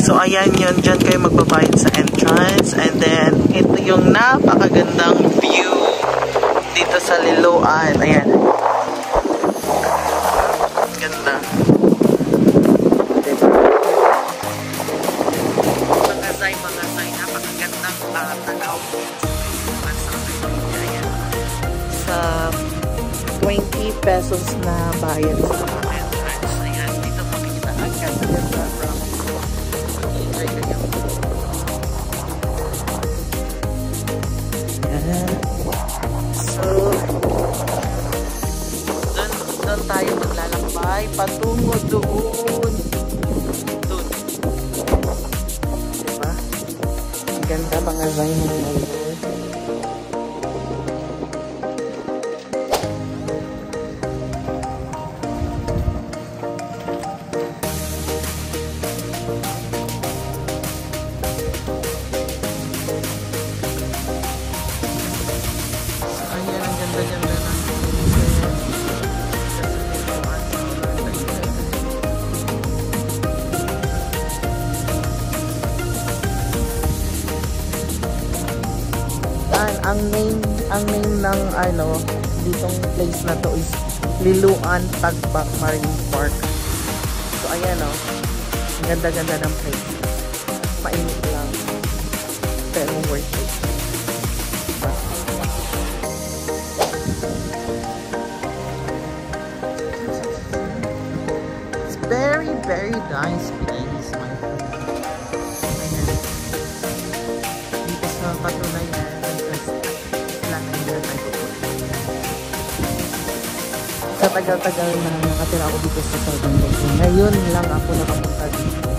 So ayan yun, dyan kayo magbabayad sa entrance. And then ito yung napakagandang view dito sa Liloan. Ayan. Ganda. Mga zay, napakagandang tagaw. Sa 20 pesos na bayad sa entrance. Ayan, dito makikita ang ganda from enjoy kayo. Ayan. So, doon tayo maglalakbay patungo doon. Diba? Ang ganda mga zay mo. Ang name ng ditong place na to is Liloan Tagbak Marine Park. So ayan ang ganda-ganda ng place. Mainit lang. Pero worth it. It's very, very nice place, my friend. Dito sa Patunayan. Sa tagal-tagal na nakatira ako dito sa Southern Leyte. Ngayon lang ako nakapunta dito.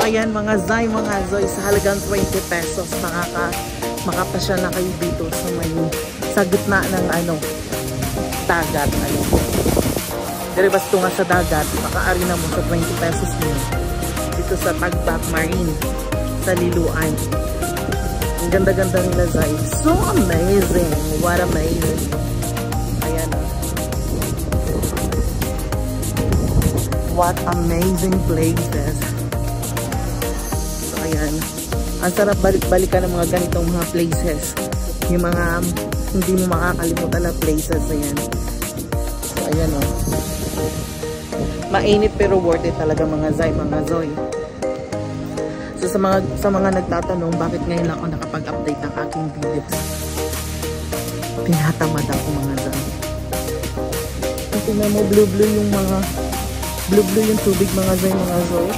Ayan mga zay, sa halagang 20 pesos makapasyal na kayo dito sa gitna ng dagat. Dire basta nga sa dagat, makaari na mo sa 20 pesos mo dito sa Tagbak Marine sa Liloan. Ang ganda-ganda nila zay. So amazing. What amazing. Ayan. What amazing places. Ayan. Ang sarap balik-balikan ng mga ganitong mga places. Yung mga hindi mo makakalimutan na places. Ayan. So, ayan o. Mainit pero worth it talaga mga zay, mga zoy. So, sa mga nagtatanong, bakit ngayon lang ako nakapag-update ng aking videos? Tinatamad ako mga zay. Tingnan mo, blue-blue yung tubig mga zay, mga zoy.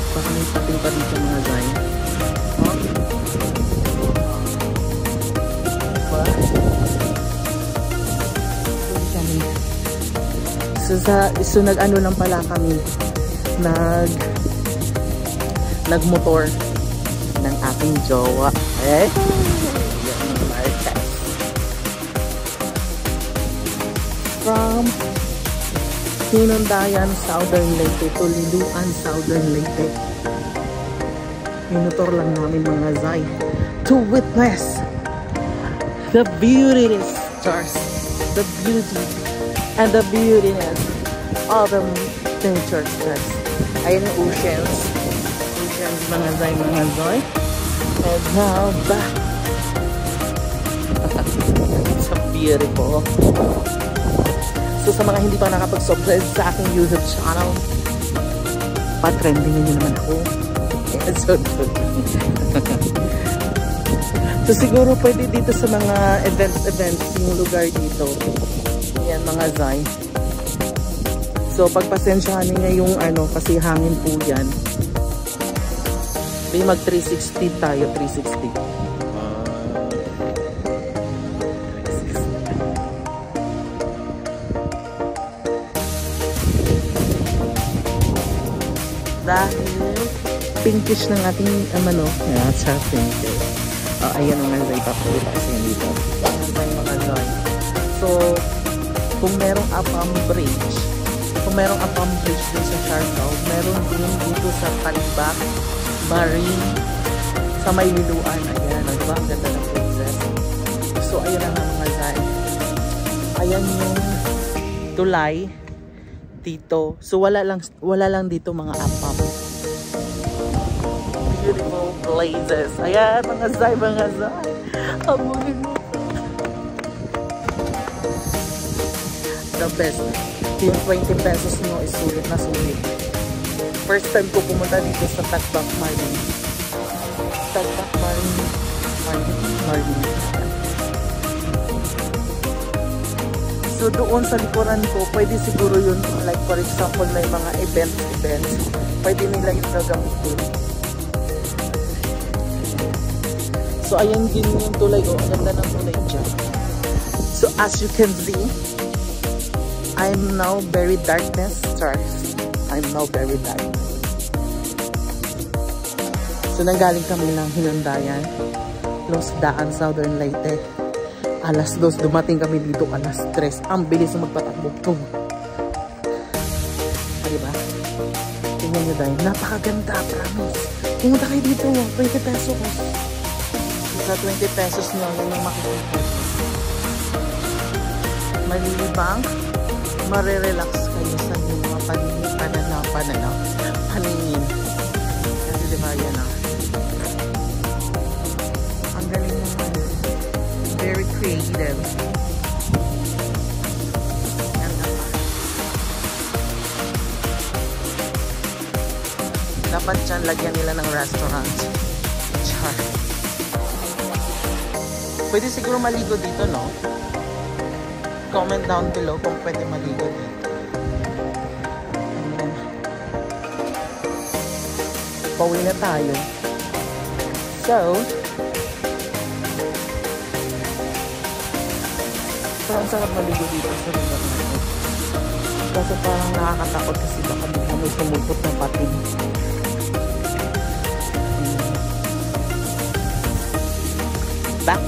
Baka may pating pa dito mga zay. Oh. Diba? So nag-ano lang pala kami. Nagmotor ng aking jowa. Eh? From Hinundayan, Southern Leyte to Liloan, Southern Leyte. Minutor lang namin mga zay to witness the beauty stars, the beauty and the beautiness of the nature stars. Ayan yung oceans mga Zoy. And now back. It's so beautiful. So sa mga hindi pa nakapag-subscribe sa aking YouTube channel, pa-trendingin nyo naman ako. So good. So siguro pwede dito sa mga events yung lugar dito. Yan mga Zoy. So pagpasensyahan niya yung ano kasi hangin po yan. May mag 360 tayo, 360. Dahil pinkish ng ating ano, yeah, sa pinkish. Ayan mga Zoy, papakita kasi yun dito. Ayan mga Zoy. So, kung merong bridge din sa Siargao, meron din dito sa Talibak, Marine, sa Mayliluan. Ayan, diba? Ang ganda ng places. So, ayan na mga Zoy. Ayan yung tulay dito. So, wala lang dito mga apam. Beautiful places. Ayan, mga Zoy. Abulin mo. The best. Yung 20 pesos mo is sulit na sulit. First time ko pumunta dito sa Talibak Marine. Talibak Marine. So doon sa likuran ko, pwede siguro yun, like for example, may mga events, pwede nila yung gagamitin. So ayan din yung tulay, ang ganda ng tulay dyan. So as you can see, I'm now very darkness. I'm now very dark. So nanggaling kami ng Hinundayan, Los Daan, Southern Leyte. Alas 2, dumating kami dito alas 3. Ang bilis na magpatakbo. Diba? Tingnan nyo dahil. Napakaganda, promise. Pumunta kayo dito, 20 pesos. Sa 20 pesos nyo, yun yung makikita. Malilibang, marirelax kayo sa inyong mga paningin. Kasi diba yan ang galing naman. Very creative. Dapat dyan lagyan nila ng restaurant. Char. Pwede siguro maligo dito, no? Comment down below kung pwede maligo dito. Pauwi na tayo. So, ang sarap maligo dito sa lugar na ito. Kasi parang nakakatakot kasi baka baka may sumulpot ng patin. Back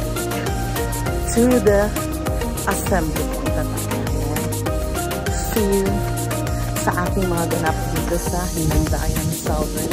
to the assembly point na tayo. See you sa aking mga ganap dito sa Hinundayan, Southern